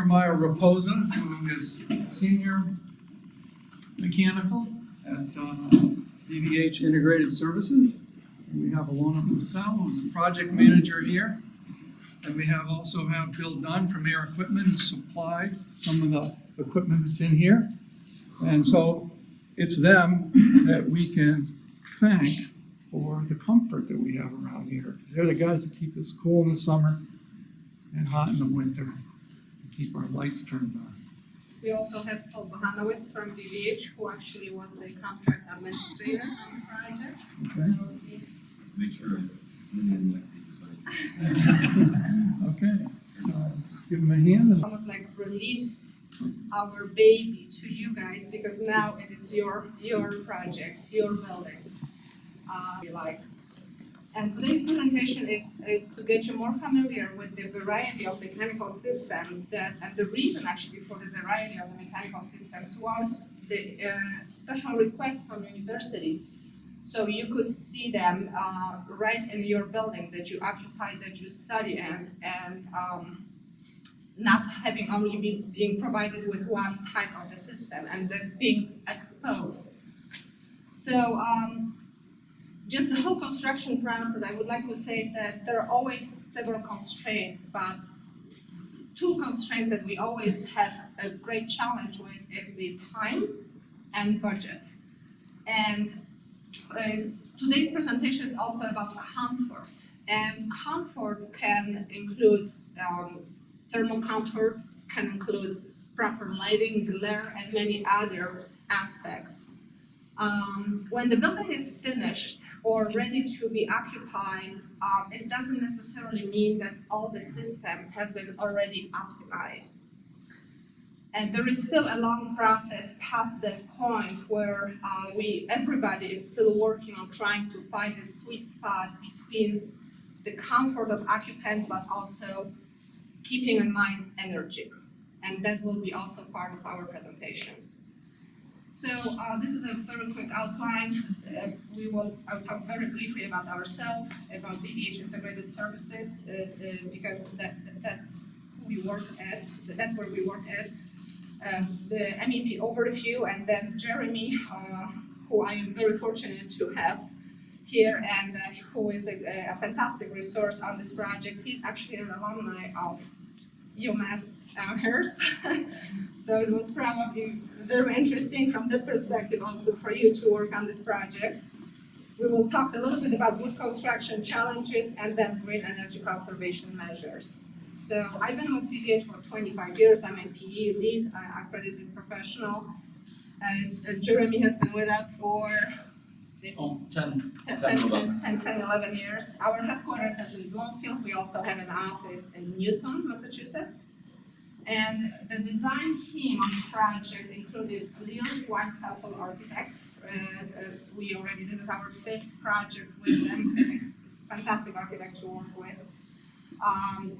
Jeremiah Raposa, who is senior mechanical at DVH Integrated Services. And we have Ilona Prosol, who's a project manager here. And we also have Bill Dunn from Air Equipment, who supplied some of the equipment that's in here. And so it's them that we can thank for the comfort that we have around here. Because they're the guys that keep us cool in the summer and hot in the winter, and keep our lights turned on. We also have Paul Bohanowitz from DVH, who actually was the contract administrator on the project. Okay. Make sure. Okay, so let's give them a hand. And Almost like release our baby to you guys, because now it is your project, your building. And today's presentation is to get you more familiar with the variety of mechanical systems and the reason actually for the variety of the mechanical systems was the special request from university. So you could see them right in your building that you occupy, that you study in, and not having only being provided with one type of the system and then being exposed. So just the whole construction process, I would like to say that there are always several constraints, but two constraints that we always have a great challenge with is the time and budget. And today's presentation is also about comfort, and comfort can include thermal comfort, can include proper lighting, glare, and many other aspects. When the building is finished or ready to be occupied, it doesn't necessarily mean that all the systems have been already optimized. And there is still a long process past that point where everybody is still working on trying to find a sweet spot between the comfort of occupants, but also keeping in mind energy. And that will be also part of our presentation. So this is a very quick outline. I'll talk very briefly about ourselves, about DVH Integrated Services, because that's who we work at. That's where we work at. The MEP overview, and then Jeremy, who I am very fortunate to have here, and who is a fantastic resource on this project. He's actually an alumni of UMass Amherst, so it was probably very interesting from that perspective also for you to work on this project. We will talk a little bit about wood construction challenges and then green energy conservation measures. So I've been with DVH for 25 years. I'm a PE lead, accredited professional. Jeremy has been with us for 10, 11 years. Our headquarters is in Bloomfield. We also have an office in Newton, Massachusetts. And the design team on this project included Leo's White Southall Architects. This is our 5th project with them. Fantastic architect to work with.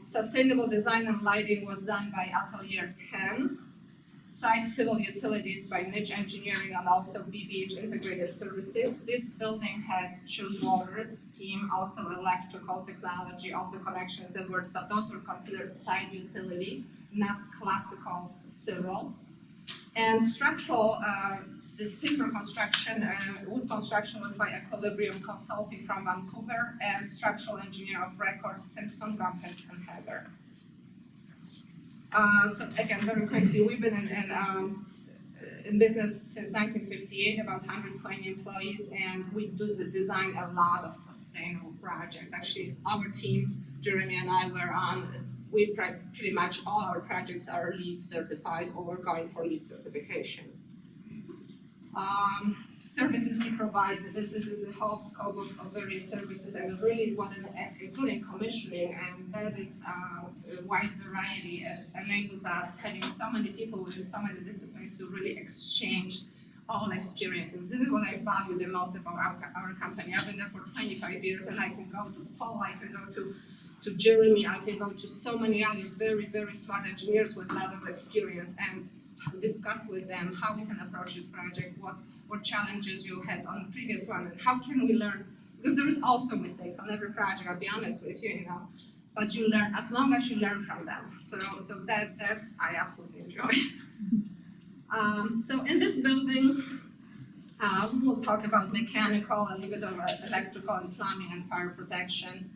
Sustainable design and lighting was done by Atelier 10. Site civil utilities by Niche Engineering and also DVH Integrated Services. This building has chilled water, steam, also electrical technology, all the connections those were considered site utility, not classical civil. And structural, the timber construction, wood construction was by Equilibrium Consulting from Vancouver, and structural engineer of record, Simpson, Gompens, and Heather. So again, very quickly, we've been in business since 1958, about 120 employees, and we do design a lot of sustainable projects. Actually, our team, Jeremy and I, pretty much all our projects are LEED certified or we're going for LEED certification. Services we provide, this is the whole scope of various services, and really including commissioning, and that is a wide variety. Enables us having so many people within so many disciplines to really exchange all experiences. This is what I value the most about our company. I've been there for 25 years, and I can go to Paul, I can go to Jeremy, I can go to so many other very, very smart engineers with a lot of experience and discuss with them how we can approach this project, what challenges you had on the previous one, and how can we learn, because there is also mistakes on every project, I'll be honest with you, but you learn, as long as you learn from them. So that's, I absolutely enjoy. So in this building, we will talk about mechanical, a little bit of electrical and plumbing and fire protection.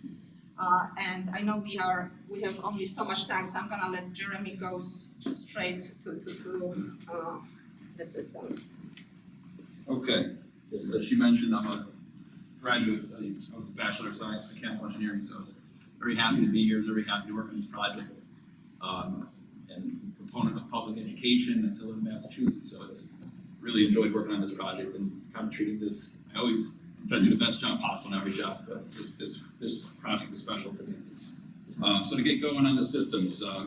And I know we have only so much time, so I'm gonna let Jeremy go straight to the systems. Okay, as you mentioned, I'm a graduate of the Bachelor of Science in Mechanical Engineering, so very happy to be here, very happy to work on this project. And component of public education, I still live in Massachusetts, so it's really enjoyed working on this project and kind of treating this. I always try to do the best job possible in every job, but this project is special to me. So to get going on the systems, we're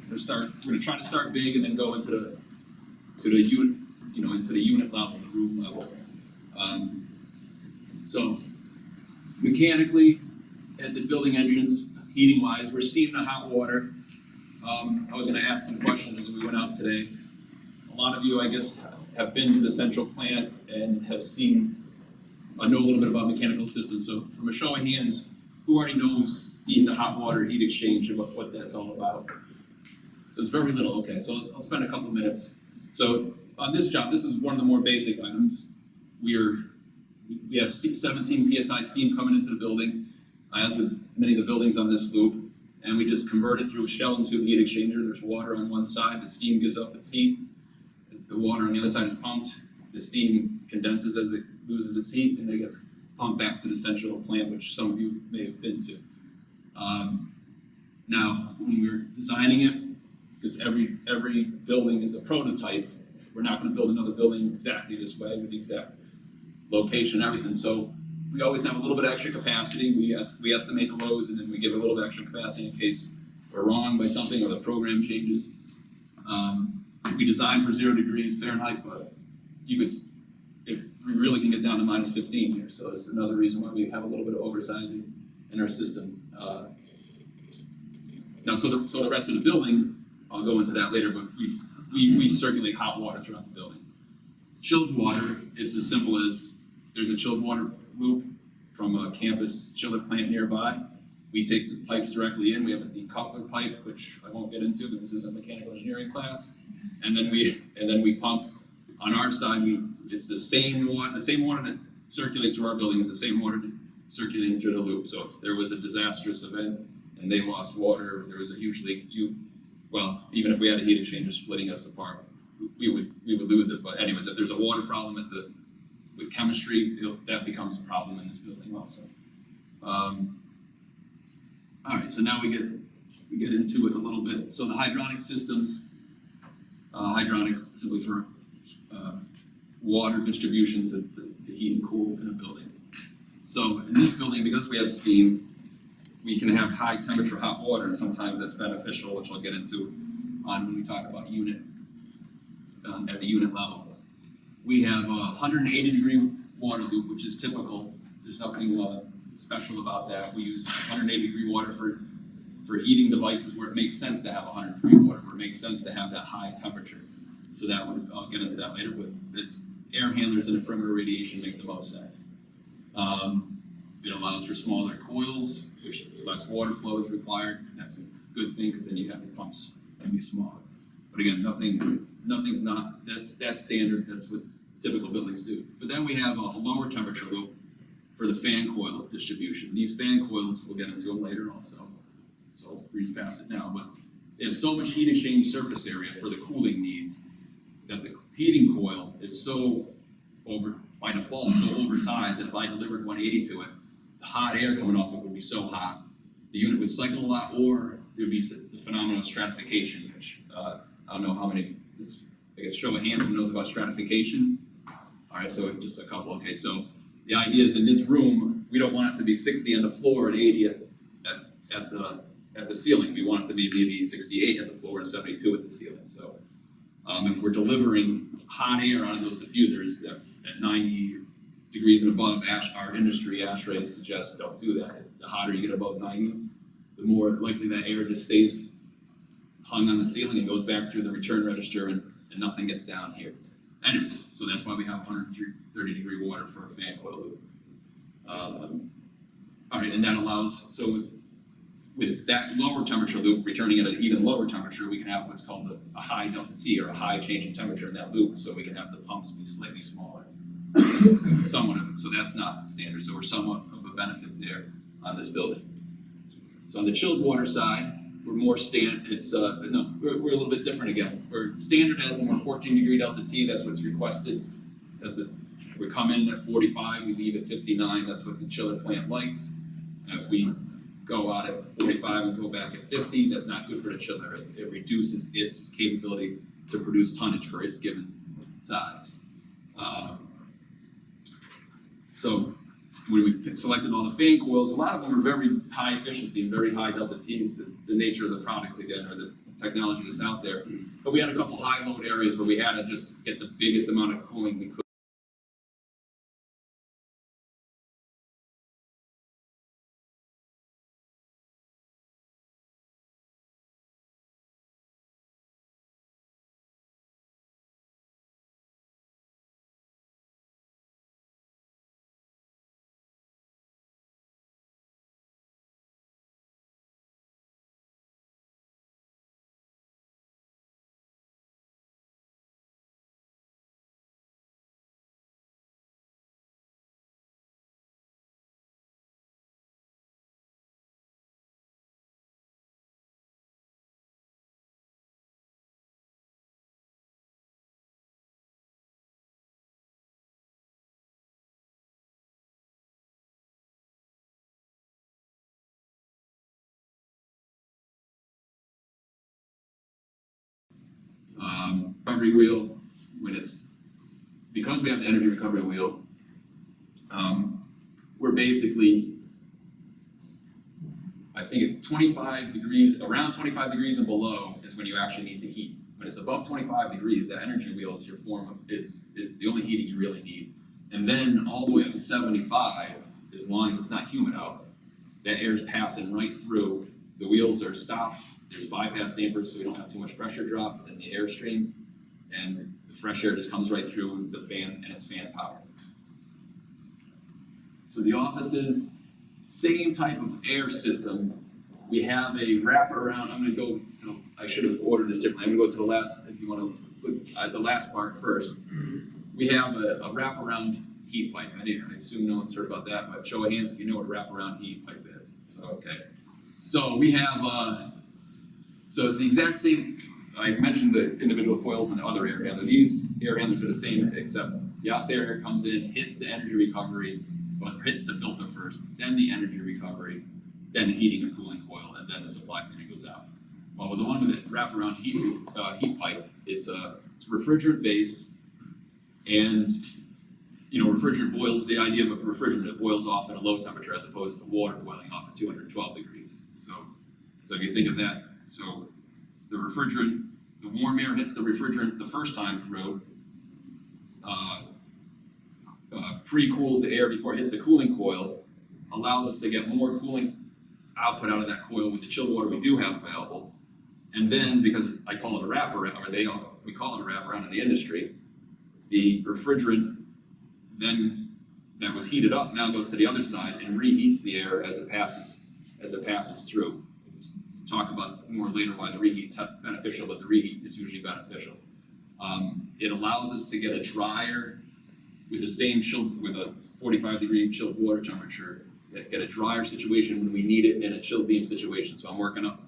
gonna try to start big and then go into the unit, into the unit level, the room level. So mechanically, at the building entrance, heating wise, we're steam to hot water. I was gonna ask some questions as we went out today. A lot of you, I guess, have been to the central plant and have know a little bit about mechanical systems. So from a show of hands, who already knows steam to hot water heat exchange and what that's all about? So it's very little, okay, so I'll spend a couple minutes. So on this job, this is one of the more basic items. We have 17 PSI steam coming into the building, as with many of the buildings on this loop, and we just convert it through a shell and tube heat exchanger. There's water on one side, the steam gives up its heat. The water on the other side is pumped. The steam condenses as it loses its heat, and it gets pumped back to the central plant, which some of you may have been to. Now, when we're designing it, because every building is a prototype, we're not going to build another building exactly this way with the exact location and everything. So we always have a little bit of extra capacity. We estimate the loads, and then we give a little bit of extra capacity in case we're wrong by something or the program changes. We design for 0 degree Fahrenheit, but we really can get down to -15 here. So it's another reason why we have a little bit of oversizing in our system. Now, so the rest of the building, I'll go into that later, but we circulate hot water throughout the building. Chilled water is as simple as there's a chilled water loop from a campus chiller plant nearby. We take the pipes directly in. We have a decoupler pipe, which I won't get into, but this is a mechanical engineering class. And then we pump on our side. It's the same water that circulates through our building is the same water circulating through the loop. So if there was a disastrous event and they lost water, there was a huge leak, even if we had a heat exchanger splitting us apart, we would lose it. But anyways, if there's a water problem with chemistry, that becomes a problem in this building also. All right, so now we get into it a little bit. So the hydronic systems, hydronic simply for water distribution to heat and cool in a building. So in this building, because we have steam, we can have high temperature hot water, and sometimes that's beneficial, which I'll get into when we talk about unit at the unit level. We have a 180 degree water loop, which is typical. There's nothing special about that. We use 180 degree water for heating devices where it makes sense to have 100 degree water, where it makes sense to have that high temperature. So I'll get into that later, but it's air handlers and perimeter radiation make the most sense. It allows for smaller coils, which less water flow is required. That's a good thing because then you have the pumps can be smaller. But again, nothing's not, that's standard, that's what typical buildings do. But then we have a lower temperature loop for the fan coil distribution. These fan coils, we'll get into them later also, so I'll breeze past it now, but they have so much heat exchange surface area for the cooling needs that the heating coil is by default, so oversized that if I delivered 180 to it, the hot air coming off it would be so hot, the unit would cycle a lot, or there would be the phenomenon of stratification, which I don't know how many, I guess show of hands who knows about stratification. All right, so just a couple. Okay, so the idea is in this room, we don't want it to be 60 on the floor and 80 at the ceiling. We want it to be maybe 68 at the floor and 72 at the ceiling. So if we're delivering hot air on those diffusers at 90 degrees and above, our industry ASHRAE suggests don't do that. The hotter you get above 90, the more likely that air just stays hung on the ceiling and goes back through the return register and nothing gets down here. Anyways, so that's why we have 130 degree water for a fan coil loop. All right, and that allows, so with that lower temperature loop returning at an even lower temperature, we can have what's called a high delta T, or a high change in temperature in that loop, so we can have the pumps be slightly smaller. So that's not standard, so we're somewhat of a benefit there on this building. So on the chilled water side, we're more we're a little bit different again. We're standardizing our 14-degree delta T, that's what's requested. We come in at 45, we leave at 59, that's what the chiller plant likes. And if we go out at 45 and go back at 50, that's not good for the chiller. It reduces its capability to produce tonnage for its given size. So when we selected all the fan coils, a lot of them are very high efficiency and very high delta T's, the nature of the product again, or the technology that's out there. But we had a couple high load areas where we had to just get the biggest amount of cooling we could. Recovery wheel, because we have the energy recovery wheel, we're basically, I think at 25 degrees, around 25 degrees and below is when you actually need to heat. When it's above 25 degrees, that energy wheel is is the only heating you really need. And then all the way up to 75, as long as it's not humid out, that air is passing right through. The wheels are stopped. There's bypass dampers, so we don't have too much pressure drop in the airstream, and the fresh air just comes right through the fan, and it's fan powered. So the offices, same type of air system. We have a wraparound. I should have ordered this differently. I'm gonna go to the last, if you wanna put the last part first. We have a wraparound heat pipe. I assume no one's heard about that, but show of hands if you know what a wraparound heat pipe is. So, okay. So we have, so it's the exact same. I mentioned the individual coils and the other air handler. These air handlers are the same, except the outside air comes in, hits the energy recovery, but hits the filter first, then the energy recovery, then the heating and cooling coil, and then the supply fan goes out. Well, with the one with the wraparound heat pipe, it's refrigerant based, and refrigerant boils. The idea of a refrigerant, it boils off at a low temperature as opposed to water boiling off at 212 degrees. So if you think of that, so the refrigerant, the warm air hits the refrigerant the first time through, pre-cools the air before it hits the cooling coil, allows us to get more cooling output out of that coil with the chilled water we do have available. And then, because I call it a wraparound, we call it a wraparound in the industry, the refrigerant then that was heated up now goes to the other side and reheats the air as it passes through. We'll talk about more later why the reheat's beneficial, but the reheat is usually beneficial. It allows us to get a drier, with the same with a 45-degree chilled water temperature, get a drier situation when we need it in a chilled beam situation. So I'm working up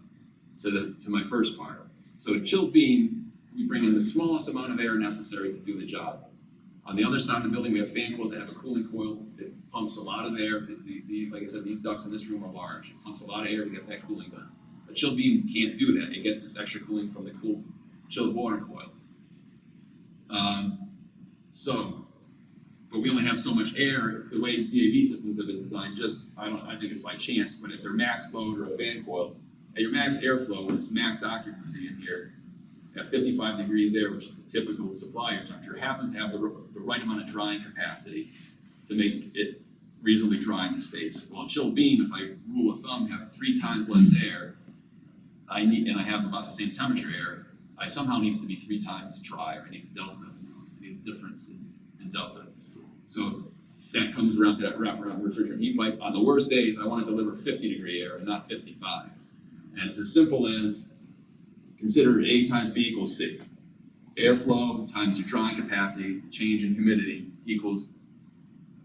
to my first part. So a chilled beam, we bring in the smallest amount of air necessary to do the job. On the other side of the building, we have fan coils that have a cooling coil. It pumps a lot of air. Like I said, these ducts in this room are large. It pumps a lot of air to get that cooling done. A chilled beam can't do that. It gets its extra cooling from the cool chilled water coil. But we only have so much air. The way VAV systems have been designed, I think it's by chance, but if they're max load or a fan coil, at your max airflow, when it's max occupancy in here, at 55 degrees air, which is the typical supply air temperature, happens to have the right amount of drying capacity to make it reasonably dry in the space. Well, a chilled beam, if I rule of thumb, have 3 times less air, and I have about the same temperature air, I somehow need it to be 3 times drier. I need a delta, I need a difference in delta. So that comes around to that wraparound refrigerant heat pipe. On the worst days, I want to deliver 50-degree air and not 55. And it's as simple as consider A times B equals C. Airflow times your drawing capacity, change in humidity equals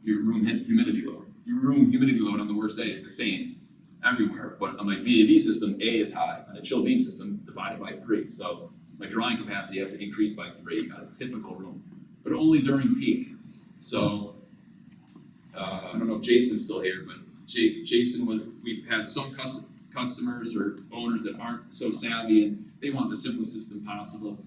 your room humidity load. Your room humidity load on the worst day is the same everywhere, but on my VAV system, A is high. On a chill beam system, divided by 3. So my drawing capacity has to increase by 3 on a typical room, but only during peak. So I don't know if Jason's still here, but we've had some customers or owners that aren't so savvy and they want the simplest system possible.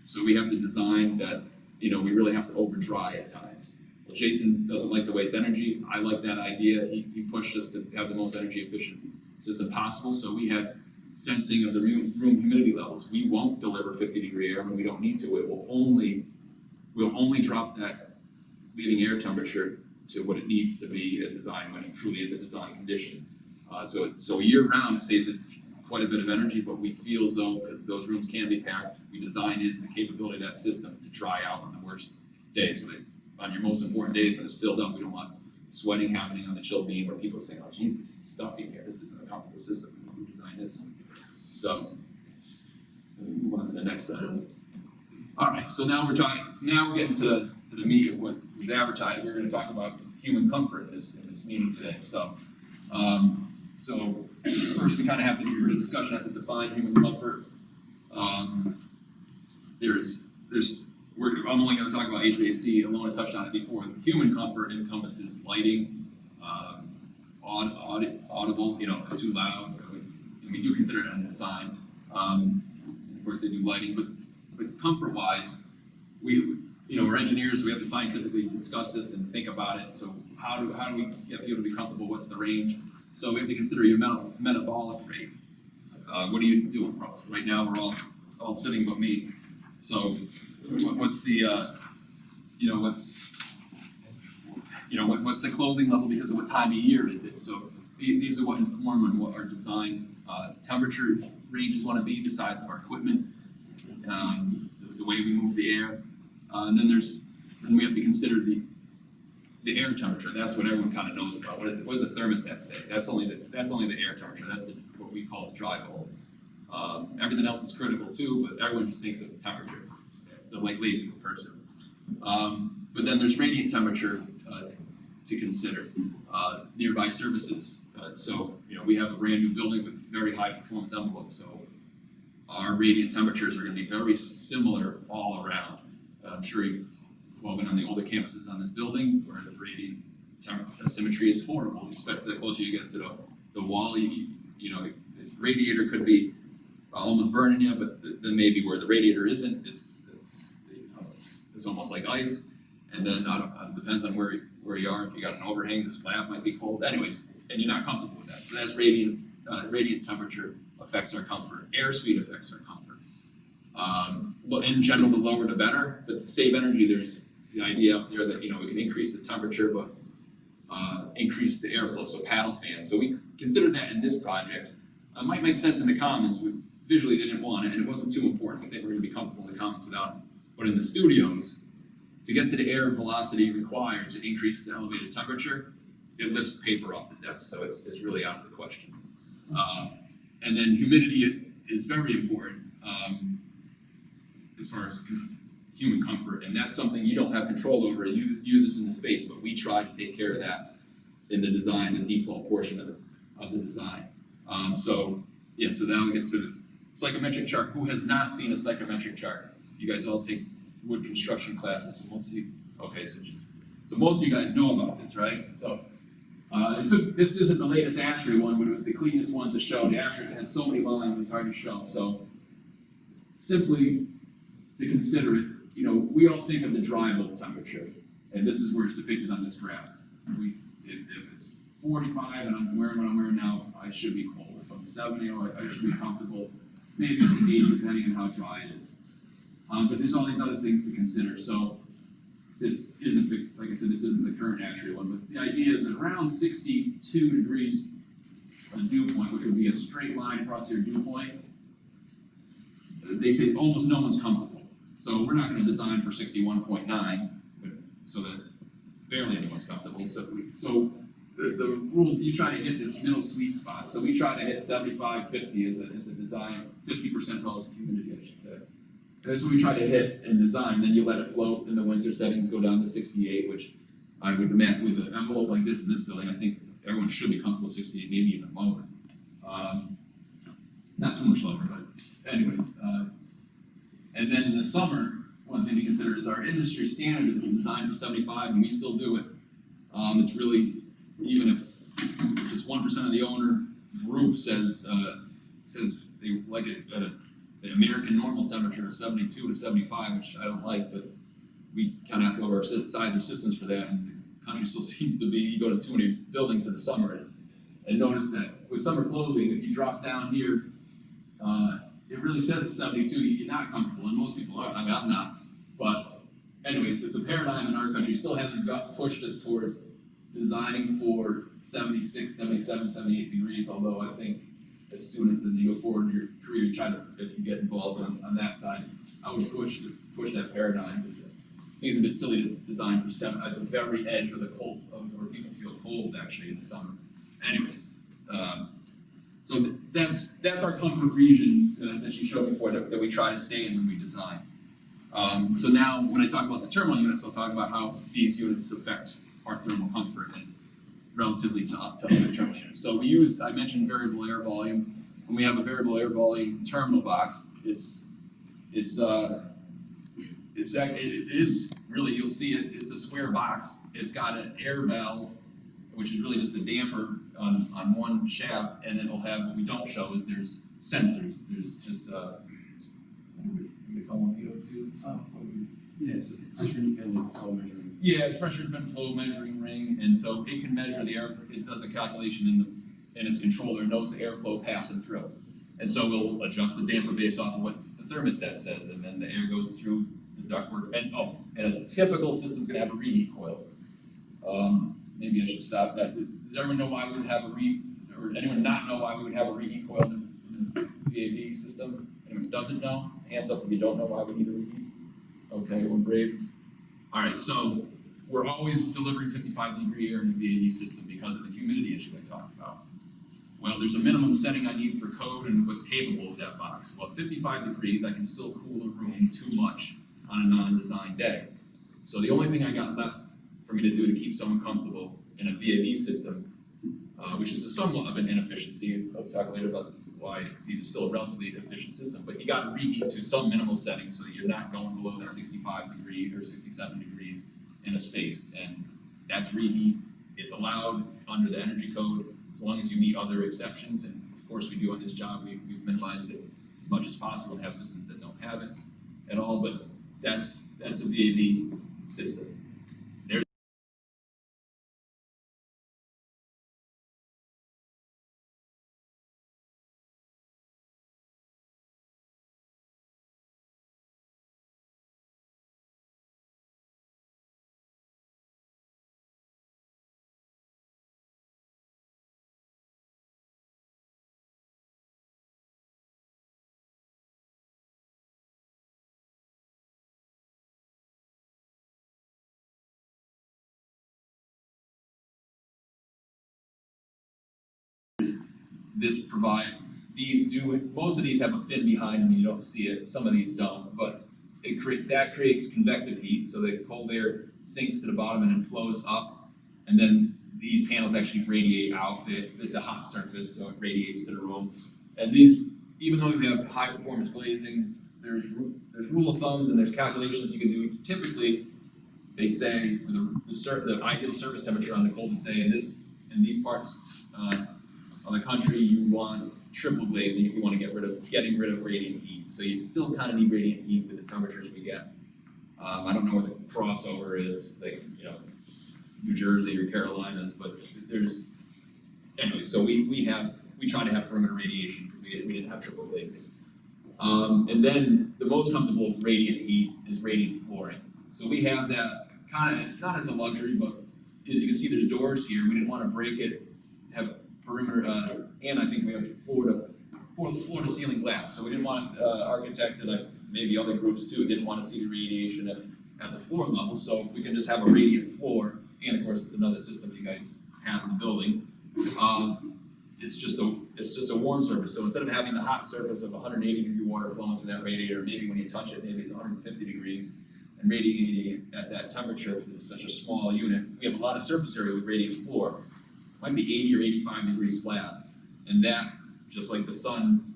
So we have to design that, we really have to over dry at times. Well, Jason doesn't like to waste energy. I like that idea. He pushed us to have the most energy efficient system possible. So we had sensing of the room humidity levels. We won't deliver 50-degree air when we don't need to. We'll only drop that leaving air temperature to what it needs to be at design when it truly is a design condition. So year round it saves quite a bit of energy, but we feel as though, because those rooms can be packed, we designed in the capability of that system to dry out on the worst days. So that on your most important days when it's filled up, we don't want sweating happening on the chill beam where people say, oh Jesus, it's stuffy here, this isn't a comfortable system, who designed this? So, let me move on to the next slide. All right, so now we're getting to the meat of what was advertised. We're going to talk about human comfort in this meeting today. So first we kind of have to do for the discussion, have to define human comfort. I'm only going to talk about HVAC. Ilona touched on it before. Human comfort encompasses lighting, audible, if it's too loud. We do consider it in design. Of course, they do lighting, but comfort-wise, we're engineers, so we have to scientifically discuss this and think about it. So how do we get people to be comfortable? What's the range? So we have to consider your metabolic rate. What are you doing? Right now, we're all sitting but me. So what's the what's the clothing level because of what time of year is it? So these are what inform on what our design temperature ranges want to be, the size of our equipment, the way we move the air, and then we have to consider the air temperature. That's what everyone kind of knows about. What does the thermostat say? That's only the air temperature. That's what we call the dry bulb. Everything else is critical too, but everyone just thinks of the temperature, the lay person. But then there's radiant temperature to consider. Nearby surfaces. So we have a brand new building with very high performance envelopes. So our radiant temperatures are going to be very similar all around. I'm sure you've all been on the older campuses on this building where the radiant symmetry is horrible. The closer you get to the wall, this radiator could be almost burning you, but then maybe where the radiator isn't, it's almost like ice. And then depends on where you are. If you got an overhang, the slab might be cold. Anyways, and you're not comfortable with that. So that's radiant temperature affects our comfort. Airspeed affects our comfort. Well, in general, the lower the better. But to save energy, there's the idea out there that we can increase the temperature, but increase the airflow. So paddle fans. So we considered that in this project. It might make sense in the commons. We visually didn't want it, and it wasn't too important. We think we're going to be comfortable in the commons without it. But in the studios, to get to the air velocity required to increase the elevated temperature, it lifts paper off the desk, so it's really out of the question. And then humidity is very important as far as human comfort, and that's something you don't have control over. Users in the space, but we try to take care of that in the design, the default portion of the design. So now we get to the psychometric chart. Who has not seen a psychometric chart? You guys all take wood construction classes, so most of you, so most of you guys know about this, right? So this isn't the latest ASHRAE one, but it was the cleanest one to show. The ASHRAE has so many lines, it's hard to show. So simply to consider it, we all think of the dry bulb temperature, and this is where it's depicted on this graph. If it's 45 and I'm wearing what I'm wearing now, I should be cold. If I'm 70, I should be comfortable. Maybe it's 80, depending on how dry it is. But there's all these other things to consider. So this isn't like I said, this isn't the current ASHRAE one, but the idea is around 62 degrees on dew point, which would be a straight line across your dew point. They say almost no one's comfortable. So we're not going to design for 61.9, but so that barely anyone's comfortable. So the rule, you try to hit this middle sweet spot, so we try to hit 75, 50 as a design, 50% relative humidity, I should say. That's what we try to hit in design, then you let it float, and the winter settings go down to 68, which I would imagine with an envelope like this in this building, I think everyone should be comfortable with 68, maybe even lower. Not too much lower, but anyways. And then in the summer, one thing to consider is our industry standard is designed for 75, and we still do it. It's really, even if just 1% of the owner group says they like it at the American normal temperature of 72 to 75, which I don't like, but we kind of have to go over our size or systems for that, and the country still seems to be, you go to too many buildings in the summer, and notice that with summer clothing, if you drop down here, it really says at 72, you're not comfortable, and most people are, I mean, I'm not, but anyways, the paradigm in our country still hasn't pushed us towards designing for 76, 77, 78 degrees, although I think as students, as you go forward in your career, you try to, if you get involved on that side, I would push that paradigm, because I think it's a bit silly to design for at the very edge of the cold, where people feel cold actually in the summer. Anyways, so that's our comfort region that you showed before that we try to stay in when we design. So now, when I talk about the terminal units, I'll talk about how these units affect our thermal comfort and relatively to other terminal units. So I mentioned variable air volume. When we have a variable air volume terminal box, it is really, you'll see it, it's a square box. It's got an air valve, which is really just a damper on one shaft, and it'll have, what we don't show is there's sensors. There's just, what do we call them, PO2? Yeah, it's a pressure and flow measuring. Yeah, pressure and flow measuring ring, and so it can measure the air, it does a calculation in its controller, knows the airflow passing through. And so we'll adjust the damper based off of what the thermostat says, and then the air goes through the ductwork, and a typical system's gonna have a reheat coil. Maybe I should stop that. Does everyone know why we would have or anyone not know why we would have a reheat coil in the VAV system? Anyone who doesn't know? Hands up if you don't know why we need a reheat. Okay, we're brave. All right, so we're always delivering 55-degree air in the VAV system because of the humidity issue I talked about. Well, there's a minimum setting I need for code and what's capable of that box. Well, at 55 degrees, I can still cool a room too much on a non-designed day. So the only thing I got left for me to do to keep someone comfortable in a VAV system, which is somewhat of an inefficiency. I'll talk later about why these are still a relatively efficient system, but you got to reheat to some minimal setting so that you're not going below that 65 degrees or 67 degrees in a space, and that's reheat. It's allowed under the energy code as long as you meet other exceptions, and of course we do on this job. We've minimized it as much as possible and have systems that don't have it at all, but that's a VAV system. Most of these have a fin behind them and you don't see it, some of these don't, but that creates convective heat, so the cold air sinks to the bottom and then flows up, and then these panels actually radiate out. It's a hot surface, so it radiates to the room. And these, even though we have high performance glazing, there's rule of thumbs and there's calculations you can do. Typically, they say for the ideal surface temperature on the coldest day in these parts of the country, you want triple glazing if you want to getting rid of radiant heat. So you still kind of need radiant heat with the temperatures we get. I don't know where the crossover is, like, New Jersey or Carolinas, but anyway, so we try to have perimeter radiation because we didn't have triple glazing. And then the most comfortable with radiant heat is radiant flooring. So we have that kind of, not as a luxury, but as you can see there's doors here. We didn't want to break it, have perimeter, and I think we have floor to ceiling glass. So we didn't want architect and maybe other groups too didn't want to see the radiation at the floor level. So if we can just have a radiant floor, and of course it's another system you guys have in the building. It's just a warm surface, so instead of having the hot surface of 180-degree water flowing through that radiator, maybe when you touch it, maybe it's 150 degrees, and radiating at that temperature, because it's such a small unit, we have a lot of surface area with radiant floor, might be 80 or 85 degree slab, and that, just like the sun,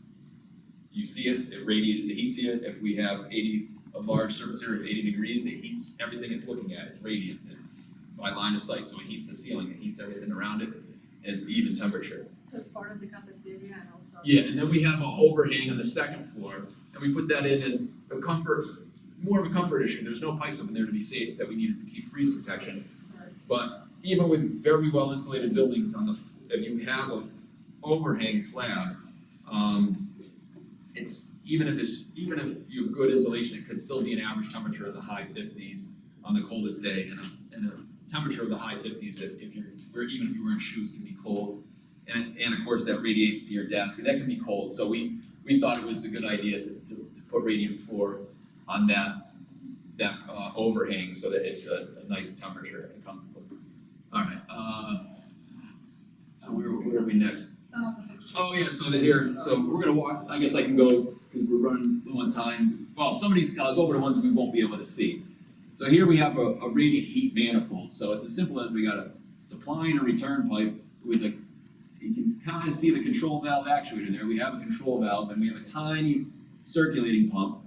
you see it, it radiates the heat to you. If we have a large surface area of 80 degrees, it heats everything it's looking at, it's radiant, by line of sight, so it heats the ceiling, it heats everything around it, and it's even temperature. So it's part of the cafeteria and also. Yeah, and then we have an overhang on the second floor, and we put that in as a comfort, more of a comfort issue. There's no pipes up in there to be safe that we needed to keep freeze protection. But even with very well insulated buildings if you have an overhang slab, even if you have good insulation, it could still be an average temperature of the high 50s on the coldest day, and a temperature of the high 50s even if you're wearing shoes can be cold. And of course, that radiates to your desk, and that can be cold. So we thought it was a good idea to put radiant floor on that overhang so that it's a nice temperature and comfortable. All right. So where are we next? Some of the pictures. Oh yeah. So we're gonna walk. I guess I can go because we're running low on time. Well, I'll go over the ones we won't be able to see. So here we have a radiant heat manifold. So it's as simple as we got a supply and a return pipe with you can kind of see the control valve actuator there. We have a control valve, and we have a tiny circulating pump.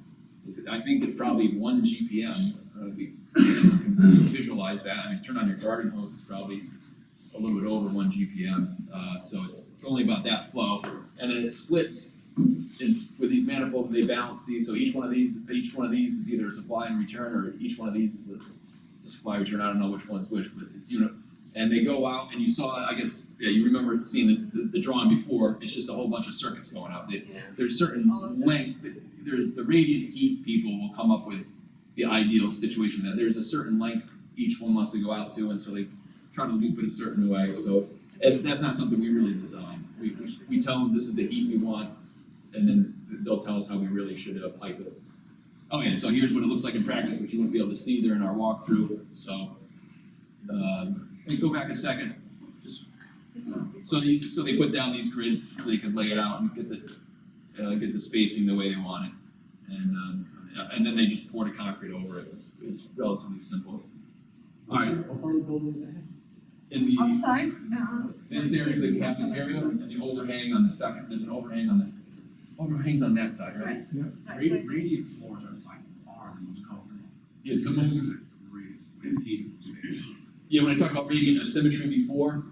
I think it's probably 1 GPM. You can visualize that. I mean, turn on your garden hose, it's probably a little bit over 1 GPM. So it's only about that flow. And then it splits with these manifolds, they balance these. So each one of these is either a supply and return, or each one of these is a supply return. I don't know which one's which, but it's and they go out, and you saw, I guess, you remember seeing the drawing before. It's just a whole bunch of circuits going out. There's certain length. There's the radiant heat people will come up with the ideal situation that there's a certain length each one wants to go out to, and so they try to loop it a certain way. So that's not something we really design. We tell them this is the heat we want, and then they'll tell us how we really should pipe it. Oh yeah, so here's what it looks like in practice, which you wouldn't be able to see there in our walkthrough. So. Go back a second. So they put down these grids so they could lay it out and get the spacing the way they want it, and then they just pour the concrete over it. It's relatively simple. All right. What part of the building is that? In the Outside. this area, the cafeteria, and the overhang on the second. There's an overhang on overhangs on that side, right? Radiant floors are by far the most comfortable. It's the most. It's heat. Yeah, when I talked about radiant asymmetry before,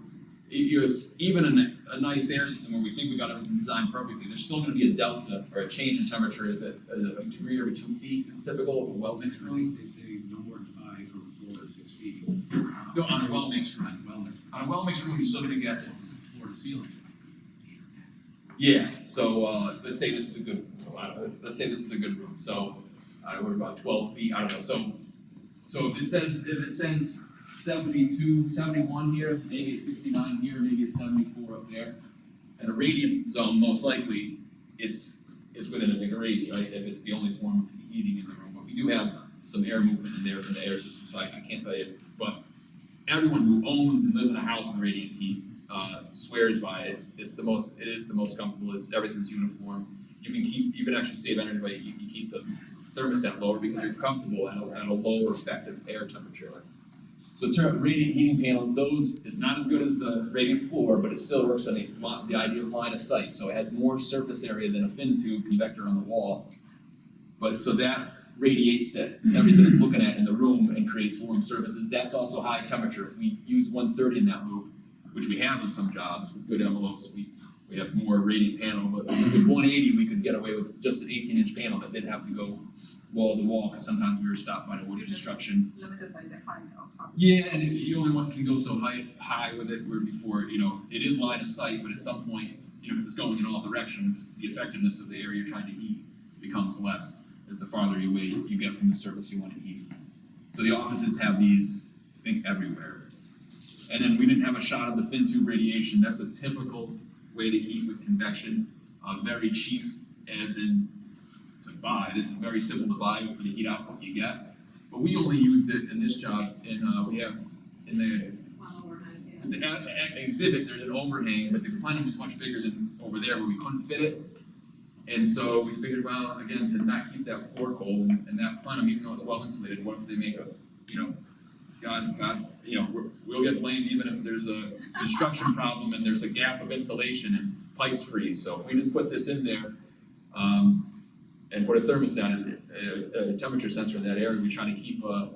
even in a nice air system where we think we got everything designed perfectly, there's still going to be a delta or a change in temperature. Is it a degree or 2 feet? Is typical of a well mixed room. They say no more than 5 from floor to 6 feet. No, on a well mixed room. On a well mixed room, you're still going to get Floor to ceiling. Yeah. So let's say this is a good. Room. So we're about 12 feet. I don't know. So if it says 72, 71 here, maybe it's 69 here, maybe it's 74 up there. And a radiant zone, most likely, it's within a degree, right? If it's the only form of heating in the room. But we do have some air movement in there from the air system, so I can't tell you. But everyone who owns and lives in a house with radiant heat swears by it. It is the most comfortable. Everything's uniform. You can actually save energy by you keep the thermostat lower because you're comfortable at a lower effective air temperature. So radiant heating panels, it's not as good as the radiant floor, but it still works on the idea of line of sight. So it has more surface area than a fin tube convector on the wall. But so that radiates to everything it's looking at in the room and creates warm surfaces. That's also high temperature. If we use 130 in that loop, which we have in some jobs with good envelopes, we have more radiant panel. But with 180, we could get away with just an 18-inch panel that didn't have to go wall to wall, because sometimes we were stopped by the wood construction. Limited by the height of top. Yeah, and you only one can go so high with it, where before, it is line of sight, but at some point, because it's going in all directions, the effectiveness of the area you're trying to heat becomes less as the farther away you get from the surface you want to heat. So the offices have these, I think, everywhere. And then we didn't have a shot of the fin tube radiation. That's a typical way to heat with convection. Very cheap, as in to buy. This is very simple to buy for the heat output you get. But we only used it in this job, and we have in the exhibit, there's an overhang, but the plenum was much bigger than over there where we couldn't fit it. And so we figured, well, again, to not keep that floor cold and that plenum, even though it's well insulated, what if they make a, God, we'll get blamed even if there's a construction problem and there's a gap of insulation and pipes freeze. So if we just put this in there, and put a thermostat, a temperature sensor in that area, we just try to keep a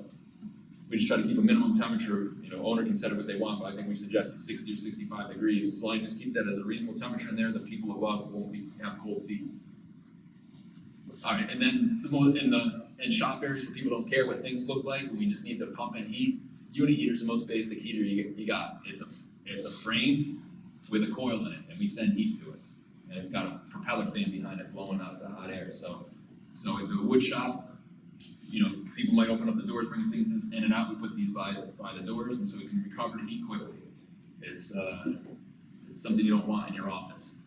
minimum temperature, owner can set it what they want, but I think we suggested 60 or 65 degrees. As long as you just keep that as a reasonable temperature in there, the people above won't have cold feet. All right, and then in shop areas where people don't care what things look like, we just need to pump in heat. Unit heater is the most basic heater you got. It's a frame with a coil in it, and we send heat to it. And it's got a propeller fan behind it blowing out the hot air. So at the wood shop, people might open up the doors, bring things in and out. We put these by the doors, and so we can recover the heat quickly. It's something you don't want in your office.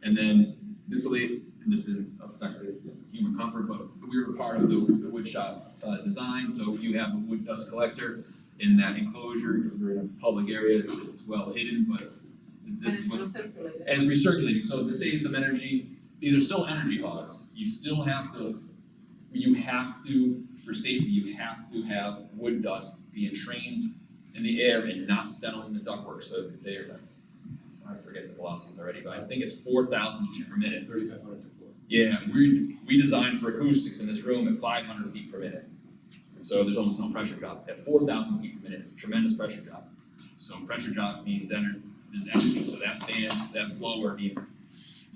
And then this didn't affect the human comfort, but we were part of the wood shop design. So you have a wood dust collector in that enclosure because we're in a public area. It's well hidden, but this is what recirculated. and it's recirculating. So to save some energy, these are still energy hogs. You still have to, for safety, you have to have wood dust being trained in the air and not settle in the ductwork. So I forget the velocities already, but I think it's 4,000 feet per minute. 3,500 to 4. Yeah, we designed for acoustics in this room at 500 feet per minute. So there's almost no pressure drop. At 4,000 feet per minute, it's a tremendous pressure drop. So pressure drop means there's energy. So that fan, that blower needs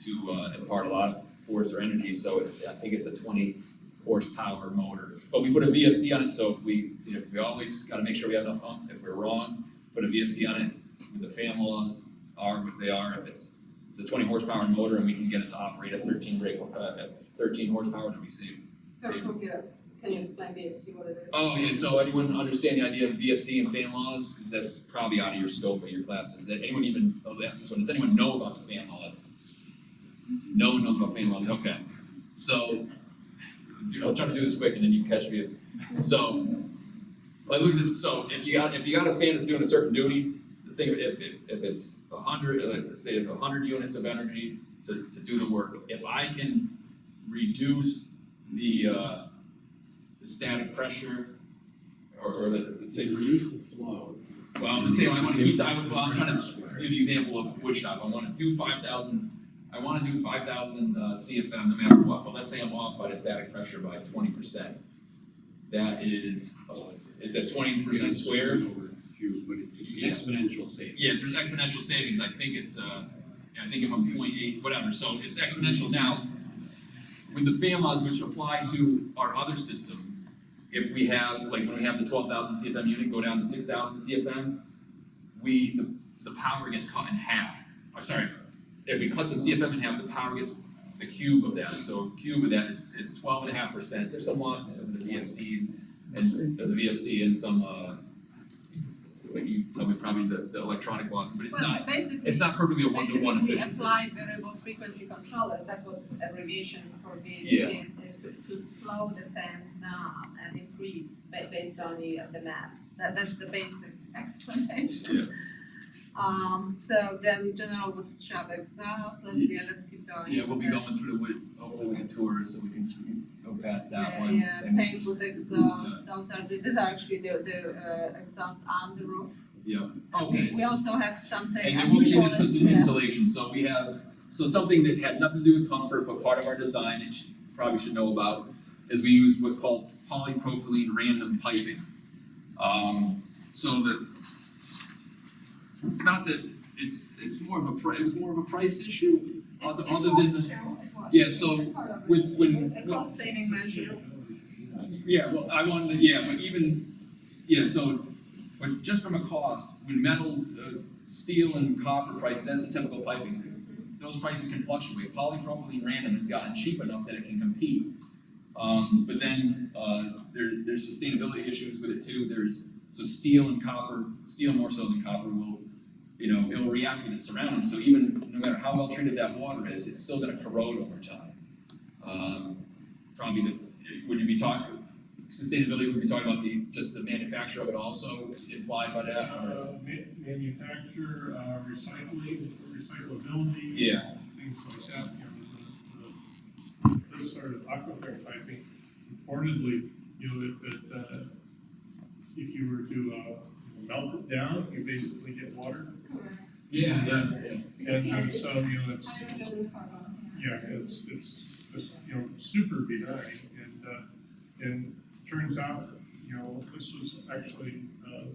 to impart a lot of force or energy. So I think it's a 20 horsepower motor. But we put a VFC on it, so if we always got to make sure we have enough oomph. If we're wrong, put a VFC on it. The fan laws are what they are. If it's a 20 horsepower motor and we can get it to operate at 13 horsepower, then we save. Can you explain VFC what it is? Oh yeah, so anyone understand the idea of VFC and fan laws? Because that's probably out of your scope of your classes. Does anyone even, ask this one, does anyone know about the fan laws? No one knows about fan laws, okay. So, I'll try to do this quick and then you can catch me. So, look at this, so if you got a fan that's doing a certain duty, think of it, if it's 100, let's say 100 units of energy to do the work, if I can reduce the static pressure, or let's say Reduce the flow. well, let's say I want to keep I'm trying to do the example of wood shop. I want to do 5,000 CFM no matter what, but let's say I'm off by the static pressure by 20%. That is, it's at 20% squared. But it's an exponential savings. Yeah, there's exponential savings. I think it's if I'm 0.8, whatever. So it's exponential now. With the fan laws which apply to our other systems, if we have, like when we have the 12,000 CFM unit go down to 6,000 CFM, the power gets cut in half. Or sorry, if we cut the CFM in half, the power gets the cube of that. So cube of that is 12.5%. There's some losses because of the VFC and some like you tell me probably the electronic losses, but it's not perfectly a one-to-one efficiency. We apply variable frequency controllers. That's what abbreviation for VFC is to slow the fans down and increase based on the map. That's the basic explanation. Yeah. So then general wood shop exhaust. Let's keep going. Yeah, we'll be going through the wood. Hopefully we can tour so we can go past that one. Yeah, paint wood exhaust. These are actually the exhaust on the roof. Yeah. Okay. We also have something. And then we'll see this because of insulation. So we have something that had nothing to do with comfort, but part of our design, and you probably should know about, is we use what's called polypropylene random piping. So that, not that it's more of it was more of a price issue. Other than yeah. So when it's a cost saving measure. Yeah. Well, I wanted to, but even so. But just from a cost, when metal, steel and copper prices, that's a typical piping, those prices can fluctuate. Polypropylene random has gotten cheap enough that it can compete. But then there's sustainability issues with it too. So steel and copper, steel more so than copper will, it'll react with its surroundings. So even no matter how well treated that water is, it's still gonna corrode over time. Would you be talking, sustainability, we'd be talking about just the manufacture of it also implied by that, or? Manufacture, recyclability. Yeah. Things like that, this sort of aquifer piping, reportedly, if you were to, melt it down, you basically get water. Correct. Yeah. And so, it's, Hydrogen and carbon, it's super benign, and turns out, this was actually,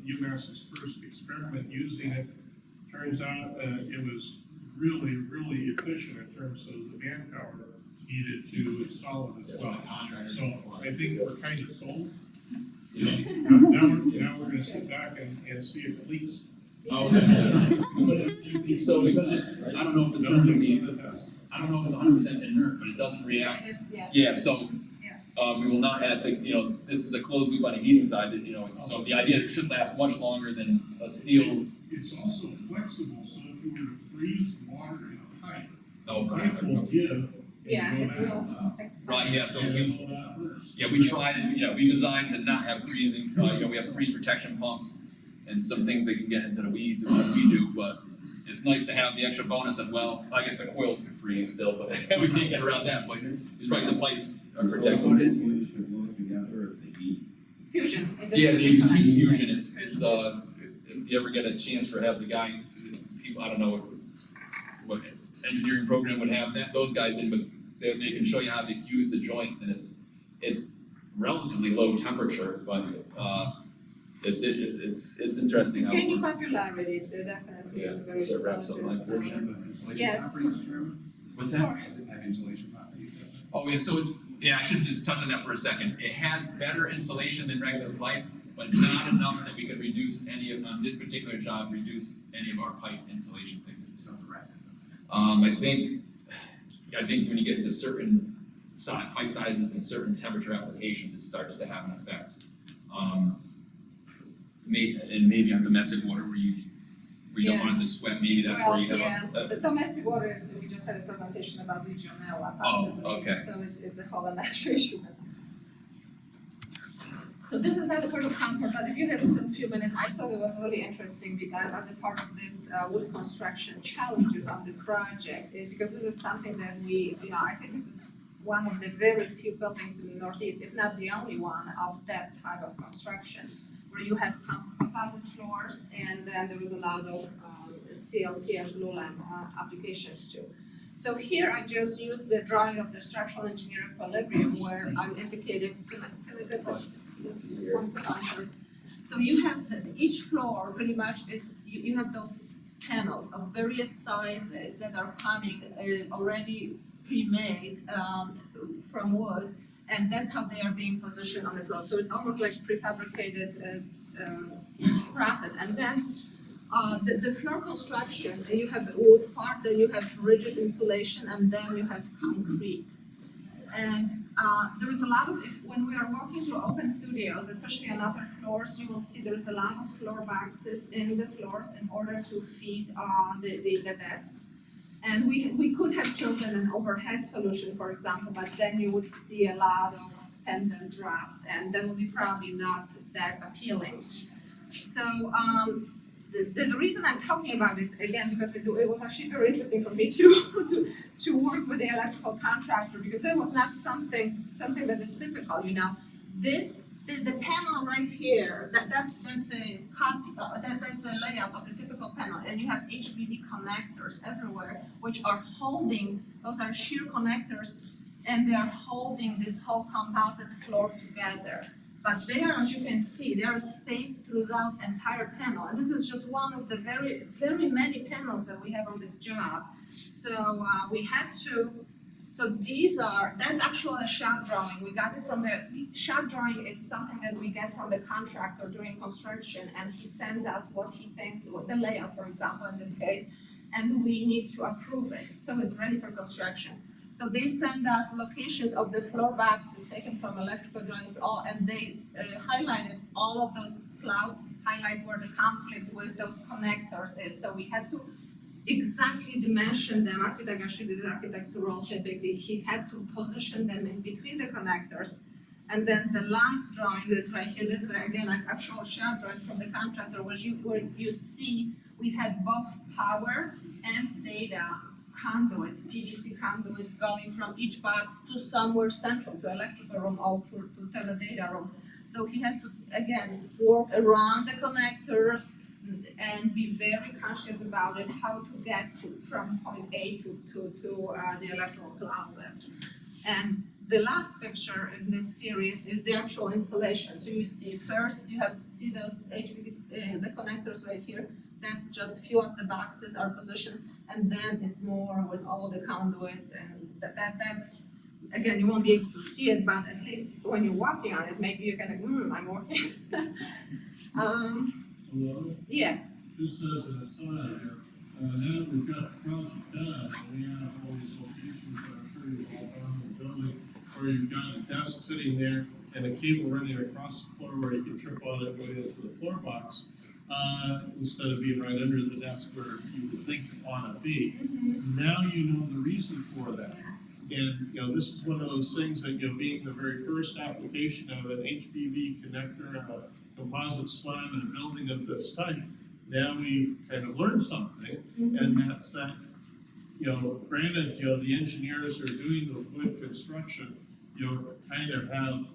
UMass's first experiment using it. Turns out, it was really, really efficient in terms of the manpower needed to install it as well. So I think we're kind of sold. Now we're gonna sit back and see if it leaks. Oh, so because it's, I don't know if the term would be, I don't know if it's 100% inert, but it doesn't react. It is, yes. Yeah, so Yes. we will not add to, this is a closed loop on the heating side, so the idea it should last much longer than a steel. It's also flexible, so if you were to freeze water in a pipe, the Okay. pipe will give Yeah, and it go will down. expand. Right, yeah, so And we, it will not burst. yeah, we tried, we designed to not have freezing, we have freeze protection pumps and some things that can get into the weeds of what we do, but it's nice to have the extra bonus of, well, I guess the coils can freeze still, but we can't get around that, but it's right, the pipes are protected. Insulation glue together, it's the heat. Fusion, it's a Yeah, they fusion. use heat fusion, it's, if you ever get a chance for have the guy, people, I don't know what engineering program would have that, those guys in, but they can show you how they fuse the joints, and it's relatively low temperature, but, it's interesting It's how it gaining works. popularity, they're definitely Yeah, very so it wraps up strong. like version. Yes. What's that? Does it have insulation properties? Oh, yeah, so I should just touch on that for a second. It has better insulation than regular pipe, but not enough that we could reduce on this particular job, reduce any of our pipe insulation thicknesses. I think when you get to certain pipe sizes and certain temperature applications, it starts to have an effect. Maybe on domestic water where you don't want it to sweat, maybe that's where you have Well, the domestic water is, we just had a presentation about Legionella possibly. okay. So it's a whole other issue. So this is not the part of comfort, but if you have still a few minutes, I thought it was really interesting because as a part of this wood construction challenges on this project, because this is something that I think this is one of the very few buildings in the Northeast, if not the only one, of that type of construction, where you have composite floors and then there is a lot of CLP and glulam applications too. So here I just use the drawing of the structural engineering equilibrium where I'm indicating, can I get this? So you have each floor pretty much is, you have those panels of various sizes that are coming already pre-made from wood, and that's how they are being positioned on the floor. So it's almost like prefabricated process. And then the floor construction, you have the wood part, then you have rigid insulation, and then you have concrete. And there is a lot of, when we are walking through open studios, especially on upper floors, you will see there's a lot of floor boxes in the floors in order to feed the desks. And we could have chosen an overhead solution, for example, but then you would see a lot of pendant drops, and that would be probably not that appealing. So the reason I'm talking about this, again, because it was actually very interesting for me to work with the electrical contractor, because that was not something that is typical, The panel right here, that's a copy, that's a layout of the typical panel, and you have HVD connectors everywhere, which are holding, those are shear connectors, and they are holding this whole composite floor together. But they are, as you can see, they are spaced throughout the entire panel, and this is just one of the very, very many panels that we have on this job. So we had to. So that's actually a shop drawing. We got it from shop drawing is something that we get from the contractor during construction, and he sends us what he thinks, what the layout, for example, in this case, and we need to approve it, so it's ready for construction. So they send us locations of the floor boxes taken from electrical drawings, and they highlighted all of those clouds, highlight where the conflict with those connectors is. So we had to exactly dimension them. This is architect's role typically. He had to position them in between the connectors. And then the last drawing is right here, this is again an actual shell drawing from the contractor, where you see we had both power and data conduits, PVC conduits going from each box to somewhere central, to electrical room or to teledata room. So he had to, again, work around the connectors and be very conscious about it, how to get from point A to the electrical closet. And the last picture in this series is the actual installation. So you see first, see those HVAC, the connectors right here. That's just few of the boxes are positioned, and then it's more with all the conduits, and that's, again, you won't be able to see it, but at least when you're walking on it, maybe you can, I'm working. Hello, Yes, just as an aside here, now that we've got the project done, and we have all these locations that I'm sure you've all found in the building, where you've got a desk sitting there and a cable running across the floor where you can trip on it going into the floor box, instead of being right under the desk where you would think it ought to be. Now you know the reason for that. And, this is one of those things that, being the very first application of an HPV connector and a composite slab in a building of this type, now we've kind of learned something, and that's that, granted, the engineers are doing the wood construction, kind of have,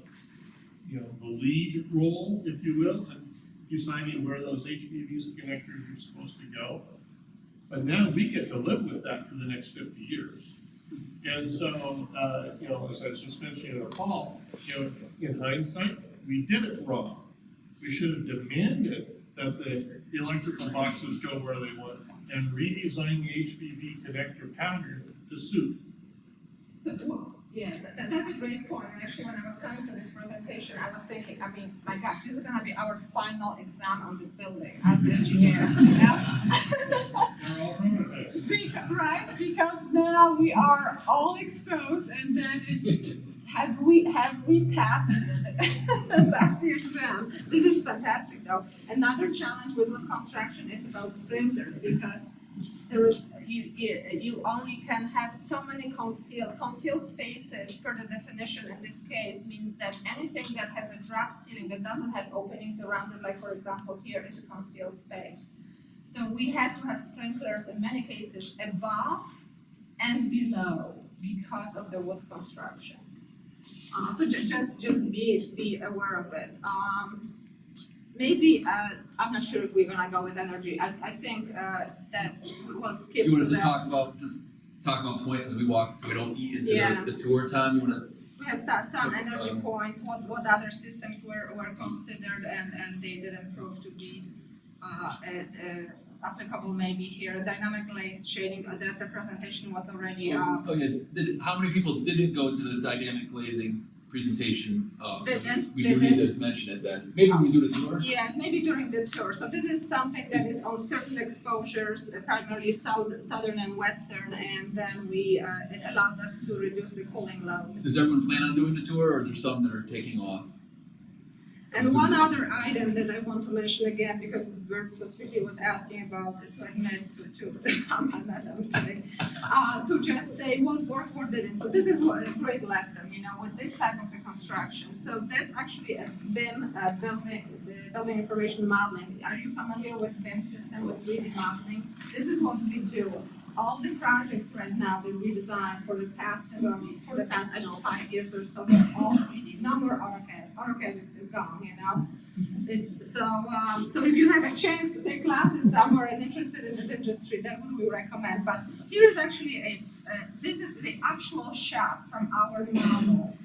the lead role, if you will, and deciding where those HPVs and connectors are supposed to go. But now we get to live with that for the next 50 years. And so, as I was just mentioning in the fall, in hindsight, we did it wrong. We should have demanded that the electrical boxes go where they went and redesign the HPV connector pattern to suit. so, yeah, that's a great point. And actually, when I was coming to this presentation, I was thinking, my gosh, this is gonna be our final exam on this building as engineers, They're all prototypes. Right, because now we are all exposed, and then it's, have we passed passed the exam? This is fantastic though. Another challenge with wood construction is about sprinklers, because there is, you only can have so many concealed spaces per the definition in this case, means that anything that has a drop ceiling that doesn't have openings around it, like for example here, is a concealed space. So we had to have sprinklers in many cases above and below because of the wood construction. So just be aware of it. Maybe, I'm not sure if we're gonna go with energy. I think that we'll skip You want us to that. talk about points as we walk, so we don't eat into Yeah. the tour time, you wanna? We have some energy points, what other systems were considered and they didn't prove to be applicable maybe here. Dynamic glaze shading, the presentation was already Oh yeah, how many people didn't go to the dynamic glazing presentation? They didn't- We they do need to didn't. mention it then, maybe we do the tour? Yeah, maybe during the tour. So this is something that is on certain exposures, primarily southern and western, and then it allows us to reduce the cooling load. Does everyone plan on doing the tour, or there's some that are taking off? And one other item that I want to mention again, because Bert specifically was asking about it, I meant to just say what work we're doing. So this is a great lesson, with this type of the construction. So that's actually a BIM, building information modeling. Are you familiar with BIM system, with 3D modeling? This is what we do. All the projects right now that we designed for the past, I don't know, 5 years or so, they're all 3D. No more AutoCAD. AutoCAD is gone, It's so if you have a chance to take classes somewhere and interested in this industry, that would we recommend. But here is actually this is the actual shop from our model.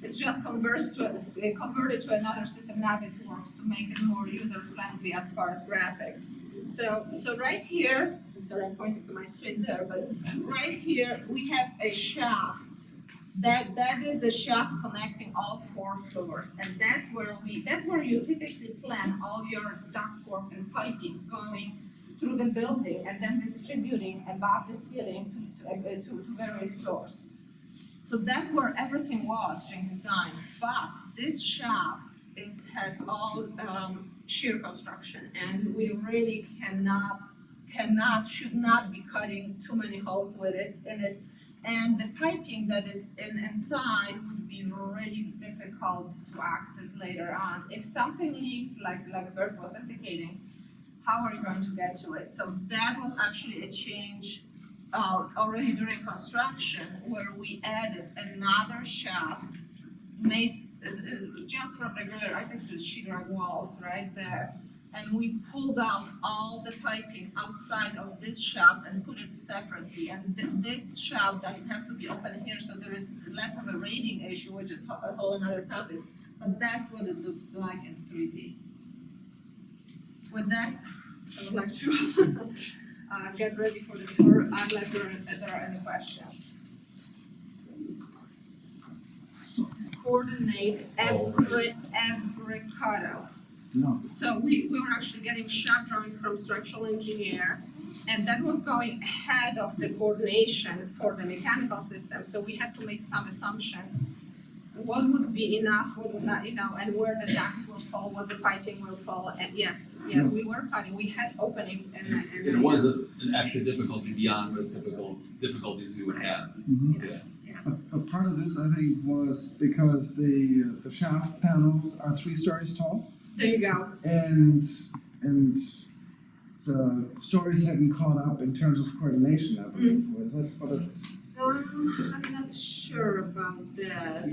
It's just converted to another system, Navisworks, to make it more user friendly as far as graphics. So right here, I'm sorry, I'm pointing to my screen there, but right here we have a shaft. That is a shaft connecting all 4 floors, and that's where you typically plan all your ductwork and piping going through the building and then distributing above the ceiling to various floors. So that's where everything was during design, but this shaft has all shear construction, and we really should not be cutting too many holes in it. And the piping that is inside would be really difficult to access later on. If something leaked, like Bert was indicating, how are you going to get to it? So that was actually a change already during construction, where we added another shaft made just from regular, I think it's sheetrock walls right there. And we pulled out all the piping outside of this shaft and put it separately. And this shaft doesn't have to be open here, so there is less of a rating issue, which is a whole another topic. But that's what it looked like in 3D. With that, I would like to get ready for the tour, unless there are any questions. Coordinate every cutout. No. So we were actually getting shaft drawings from structural engineer, and that was going ahead of the coordination for the mechanical system. So we had to make some assumptions. What would be enough, what would not, and where the ducts will fall, what the piping will fall, and yes, we were cutting, we had openings and It was an extra difficulty beyond the typical difficulties we would have. yes. A part of this, I think, was because the shaft panels are 3 stories tall, There you go. and the stories hadn't caught up in terms of coordination, I believe. Was that what it? I'm not sure about that.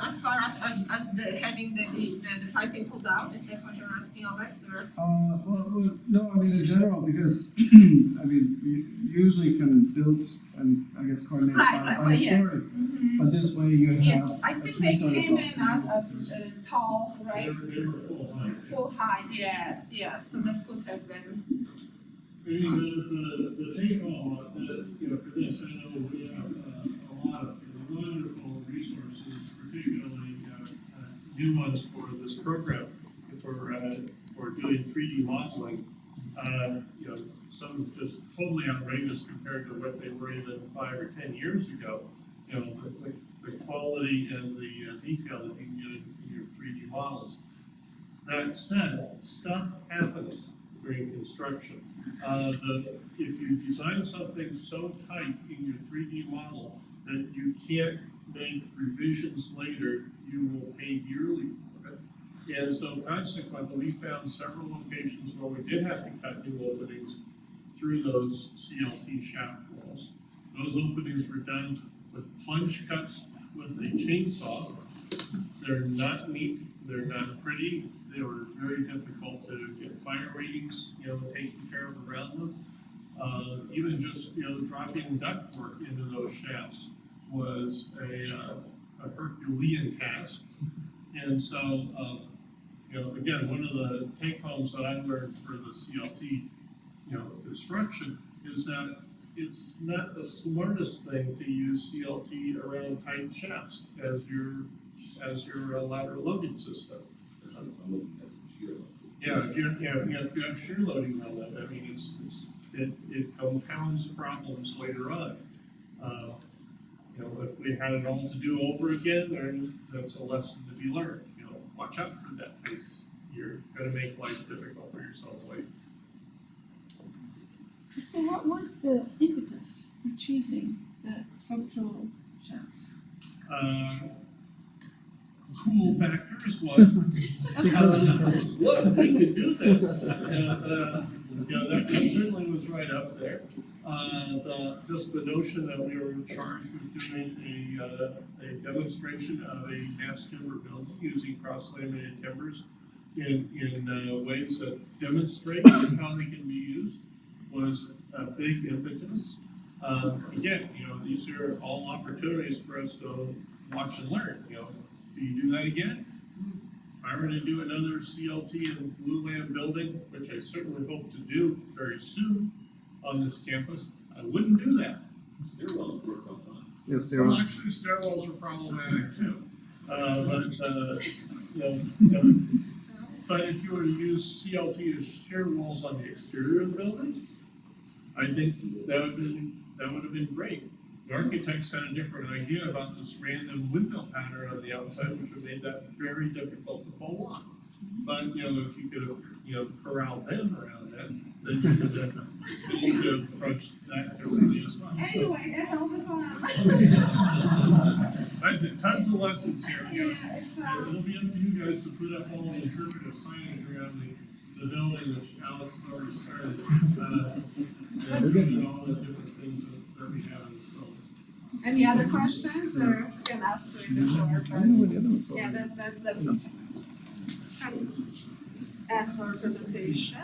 As far as the having the piping pulled out, is that what you're asking, Alex, or? Well, no, I mean in general, because I mean you usually can build and I guess coordinate by Right, yeah. story, but this way you Yeah, have I a think they 3-story came tall. in as tall, right? They were full height. Full height, yes, so that could have been. I mean, the take home on this, for this, I know we have a lot of wonderful resources, particularly new ones for this program, for doing 3D modeling. Some just totally outrageous compared to what they were even 5 or 10 years ago. The quality and the detail that you can get in your 3D models. That said, stuff happens during construction. If you design something so tight in your 3D model that you can't make revisions later, you will pay yearly for it. And so consequently, we found several locations where we did have to cut new openings through those CLT shaft walls. Those openings were done with plunge cuts with a chainsaw. They're not neat, they're not pretty, they were very difficult to get fire ratings, taken care of around them. Even just, dropping ductwork into those shafts was a Herculean task. And so, again, one of the take homes that I learned for the CLT, construction is that it's not the smartest thing to use CLT around tight shafts as your lateral loading system. Yeah, if you have shear loading on that, I mean, it compounds problems later on. If we had it all to do over again, then that's a lesson to be learned. Watch out for that, because you're gonna make life difficult for yourself later. So what was the impetus for choosing the structural shafts? Cool factor is one. Look, they could do this. That certainly was right up there. Just the notion that we were charged with doing a demonstration of a mass timber building using cross-laminated timbers in ways that demonstrate how they can be used was a big impetus. Again, these are all opportunities for us to watch and learn. Do you do that again? If I were to do another CLT in Blue Land building, which I certainly hope to do very soon on this campus, I wouldn't do that. Stairwells were tough on. Yes, there Well, was. actually, stairwells are problematic too. But if you were to use CLT as shear walls on the exterior of the building, I think that would have been great. The architects had a different idea about this random window pattern on the outside, which would have made that very difficult to pull off. But, you know, if you could, you know, corral them around that, then you could approach that differently as well. Anyway, that's all the fun. I did tons of lessons here. Yeah, it's, It'll be up to you guys to put up all the interpretive signage around the building, which Alex has already started. And doing all the different things that we have in this building. Any other questions, or you can ask during the floor, but yeah, that's the end of our presentation.